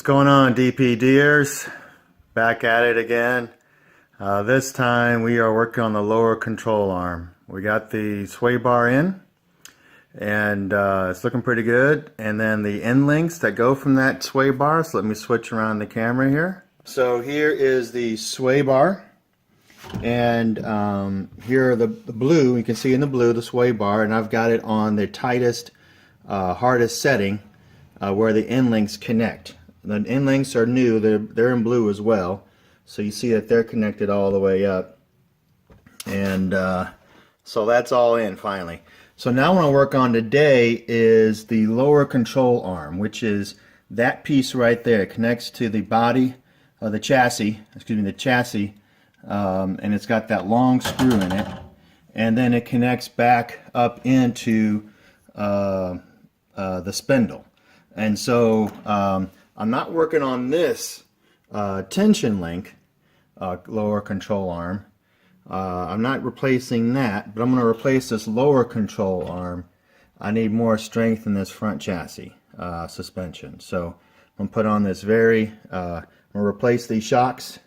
going on, DPDers? Back at it again. This time we are working on the lower control arm. We got the sway bar in, and it's looking pretty good. And then the end links that go from that sway bar. So let me switch around the camera here. So here is the sway bar, and here are the blue. You can see in the blue the sway bar, and I've got it on the tightest, hardest setting where the end links connect. The end links are new. They're in blue as well, so you see that they're connected all the way up, and so that's all in finally. So now what I want to work on today is the lower control arm, which is that piece right there. It connects to the body of the chassis, and it's got that long screw in it, and then it connects back up into the spindle. And so I'm not working on this tension link, lower control arm. I'm not replacing that, but I'm going to replace this lower control arm. I need more strength in this front chassis suspension. So I'm going to put on this I'm going to replace these shocks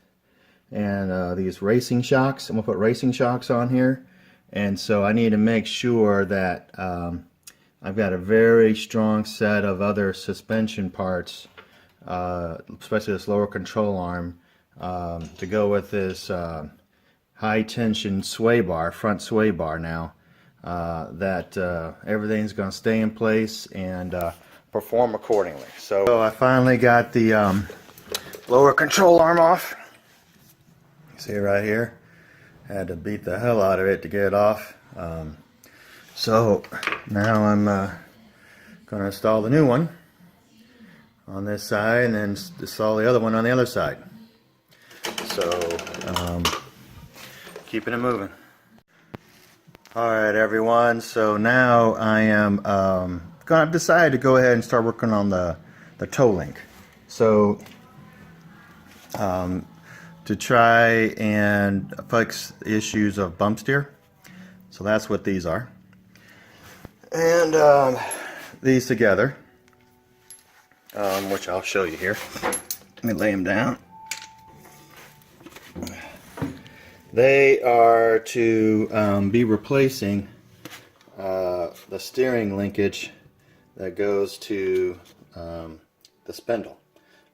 and these racing shocks. I'm going to put racing shocks on here. And so I need to make sure that I've got a very strong set of other suspension parts, especially this lower control arm, to go with this high tension sway bar, front sway bar now, that everything's going to stay in place and perform accordingly. So I finally got the lower control arm off. You see it right here. I had to beat the hell out of it to get it off. So now I'm going to install the new one on this side and then install the other one on the other side. So keeping it moving. Alright everyone, so now I am I've decided to go ahead and start working on the toe link. So to try and fix the issues of bump steer. So that's what these are. And these together, which I'll show you here. Let me lay them down. They are to be replacing the steering linkage that goes to the spindle.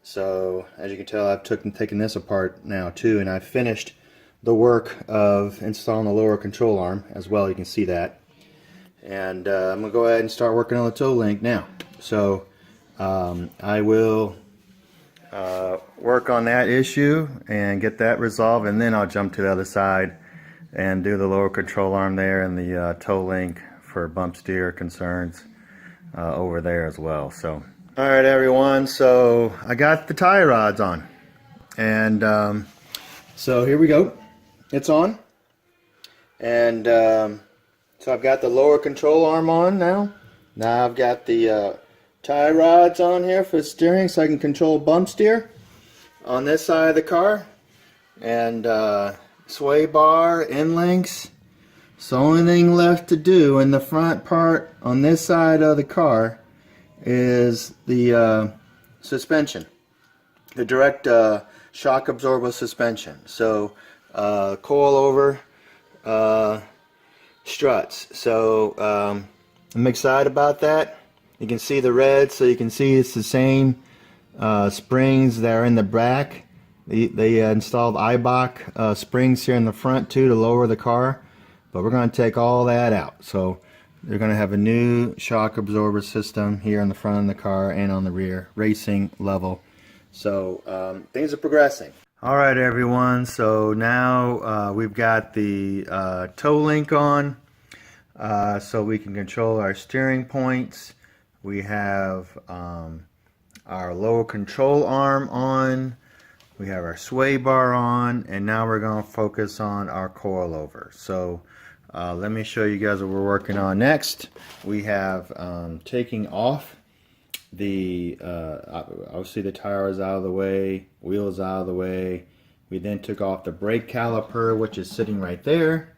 So as you can tell, I've taken this apart now too, and I've finished the work of installing the lower control arm as well. You can see that. And I'm going to go ahead and start working on the toe link now. So I will work on that issue and get that resolved, and then I'll jump to the other side and do the lower control arm there and the toe link for bump steer concerns over there as well. So alright everyone, so I got the tie rods on, and so here we go. It's on, and so I've got the lower control arm on now. Now I've got the tie rods on here for steering so I can control bump steer on this side of the car. And sway bar, end links. So the only thing left to do in the front part on this side of the car is the suspension. The direct shock absorber suspension. So coilover struts. So I'm excited about that. You can see the red, so you can see it's the same springs that are in the back. They installed Ibach springs here in the front too to lower the car, but we're going to take all that out. So they're going to have a new shock absorber system here in the front of the car and on the rear, racing level. So things are progressing. Alright everyone, so now we've got the toe link on, so we can control our steering points. We have our lower control arm on, we have our sway bar on, and now we're going to focus on our coilover. So let me show you guys what we're working on next. We have taking off the obviously the tire is out of the way, wheels out of the way. We then took off the brake caliper, which is sitting right there,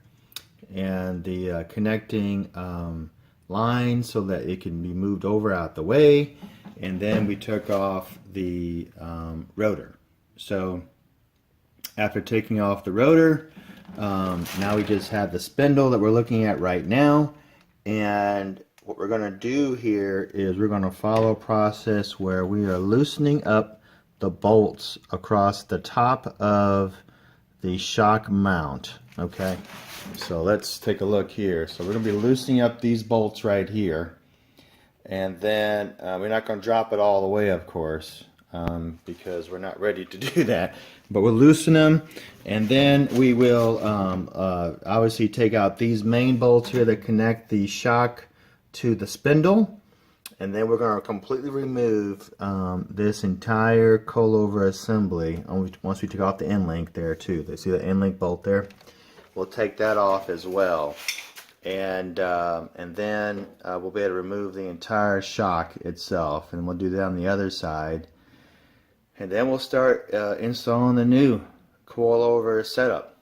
and the connecting line so that it can be moved over out the way. And then we took off the rotor. So after taking off the rotor, now we just have the spindle that we're looking at right now. And what we're going to do here is we're going to follow a process where we are loosening up the bolts across the top of the shock mount. Okay, so let's take a look here. So we're going to be loosening up these bolts right here, and then we're not going to drop it all the way, of course, because we're not ready to do that, but we'll loosen them, and then we will obviously take out these main bolts here that connect the shock to the spindle, and then we're going to completely remove this entire coilover assembly once we take off the end link there too. They see the end link bolt there? We'll take that off as well, and then we'll be able to remove the entire shock itself, and we'll do that on the other side, and then we'll start installing the new coilover setup.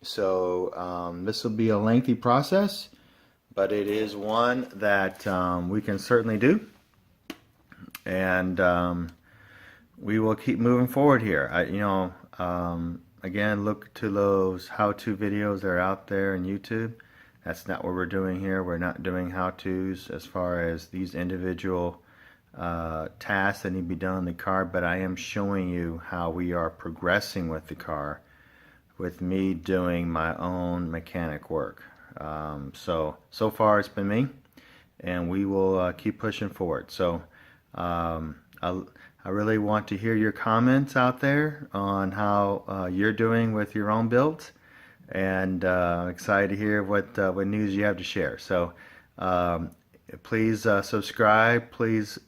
So this will be a lengthy process, but it is one that we can certainly do, and we will keep moving forward here. Again, look to those how-to videos that are out there in YouTube. That's not what we're doing here. We're not doing how-tos as far as these individual tasks that need to be done in the car, but I am showing you how we are progressing with the car with me doing my own mechanic work. So far it's been me, and we will keep pushing forward. So I really want to hear your comments out there on how you're doing with your own builds, and I'm excited to hear what news you have to share. So please subscribe, please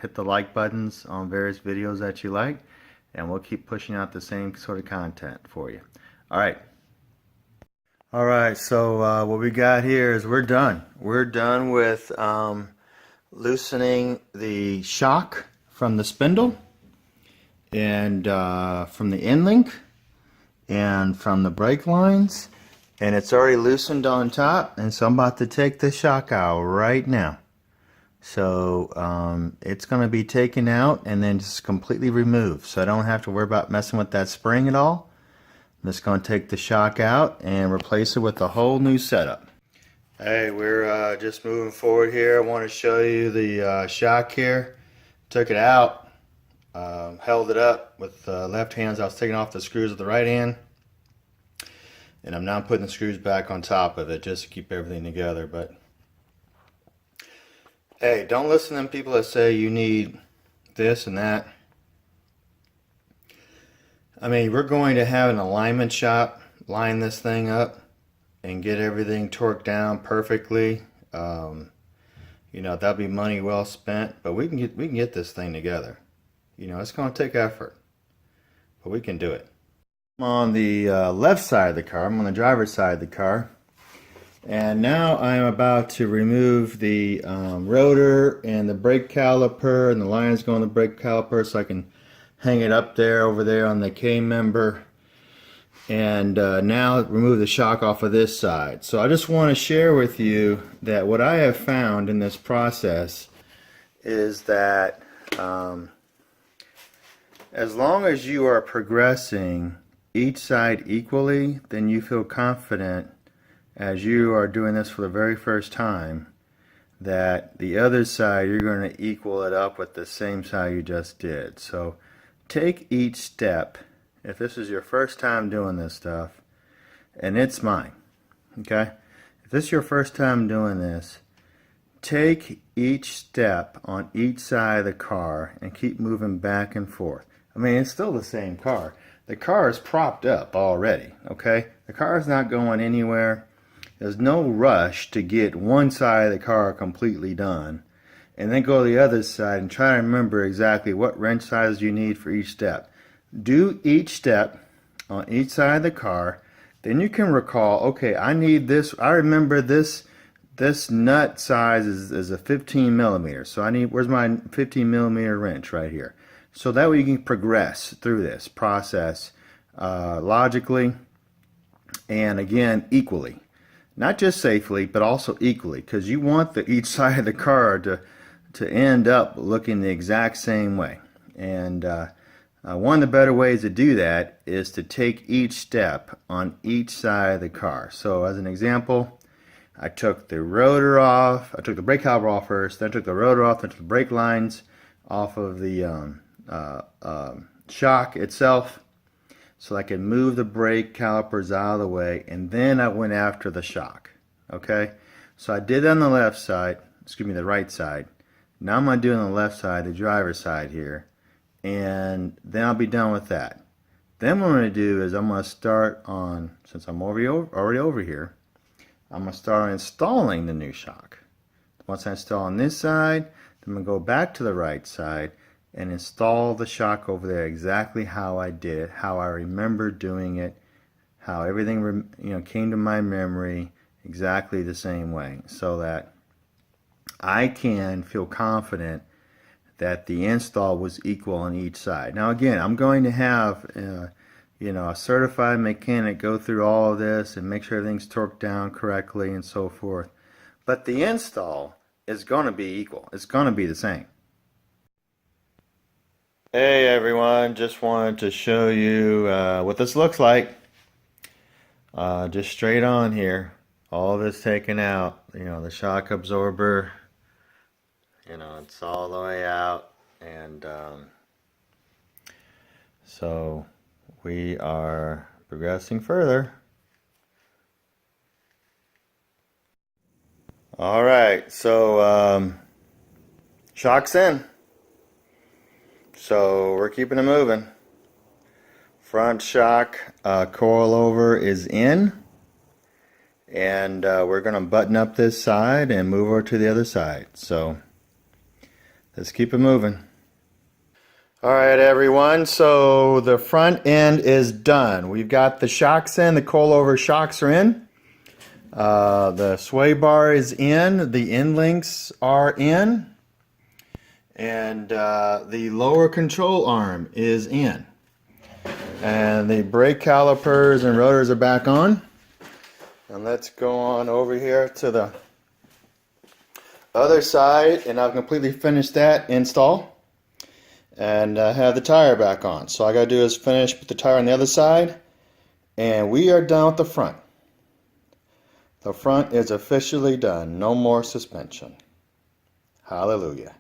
hit the like buttons on various videos that you like, and we'll keep pushing out the same sort of content for you. Alright, so what we got here is we're done. We're done with loosening the shock from the spindle, and from the end link, and from the brake lines, and it's already loosened on top, and so I'm about to take the shock out right now. So it's going to be taken out and then just completely removed, so I don't have to worry about messing with that spring at all. I'm just going to take the shock out and replace it with a whole new setup. Hey, we're just moving forward here. I want to show you the shock here. Took it out, held it up with left hands. I was taking off the screws with the right hand, and I'm now putting the screws back on top of it just to keep everything together. But hey, don't listen to them people that say you need this and that. I mean, we're going to have an alignment shop line this thing up and get everything torqued down perfectly. You know, that'll be money well spent, but we can get this thing together. You know, it's going to take effort, but we can do it. I'm on the left side of the car. I'm on the driver's side of the car, and now I'm about to remove the rotor and the brake caliper, and the lines go on the brake caliper, so I can hang it up there over there on the K member. And now remove the shock off of this side. So I just want to share with you that what I have found in this process is that as long as you are progressing each side equally, then you feel confident as you are doing this for the very first time that the other side you're going to equal it up with the same side you just did. So take each step. If this is your first time doing this stuff, and it's mine, okay? If this is your first time doing this, take each step on each side of the car and keep moving back and forth. I mean, it's still the same car. The car is propped up already, okay? The car is not going anywhere. There's no rush to get one side of the car completely done and then go to the other side and try to remember exactly what wrench size you need for each step. Do each step on each side of the car, then you can recall, okay, I need this, I remember this nut size is a 15 millimeter, so I need, where's my 15 millimeter wrench? Right here. So that way you can progress through this process logically and again equally. not just safely, but also equally, because you want each side of the car to end up looking the exact same way. And one of the better ways to do that is to take each step on each side of the car. So as an example, I took the rotor off, I took the brake caliper off first, then I took the rotor off, then I took the brake lines off of the shock itself, so I could move the brake calipers out of the way, and then I went after the shock. Okay, so I did that on the left side, excuse me, the right side. Now I'm going to do it on the left side, the driver's side here, and then I'll be done with that. Then what I'm going to do is I'm going to start on, since I'm already over here, I'm going to start installing the new shock. Once I install on this side, I'm going to go back to the right side and install the shock over there exactly how I did it, how I remember doing it, how everything came to my memory exactly the same way, so that I can feel confident that the install was equal on each side. Now again, I'm going to have a certified mechanic go through all of this and make sure everything's torqued down correctly and so forth. But the install is going to be equal. It's going to be the same. Hey everyone, just wanted to show you what this looks like. Just straight on here. All of it's taken out. The shock absorber, it's all the way out. And so we are progressing further. Alright, so shock's in. So we're keeping it moving. Front shock coilover is in, and we're going to button up this side and move over to the other side. So let's keep it moving. Alright everyone, so the front end is done. We've got the shocks in, the coilover shocks are in. The sway bar is in, the end links are in. And the lower control arm is in. And the brake calipers and rotors are back on. And let's go on over here to the other side, and I've completely finished that install. And have the tire back on. So all I gotta do is finish with the tire on the other side, and we are done with the front. The front is officially done. No more suspension. Hallelujah.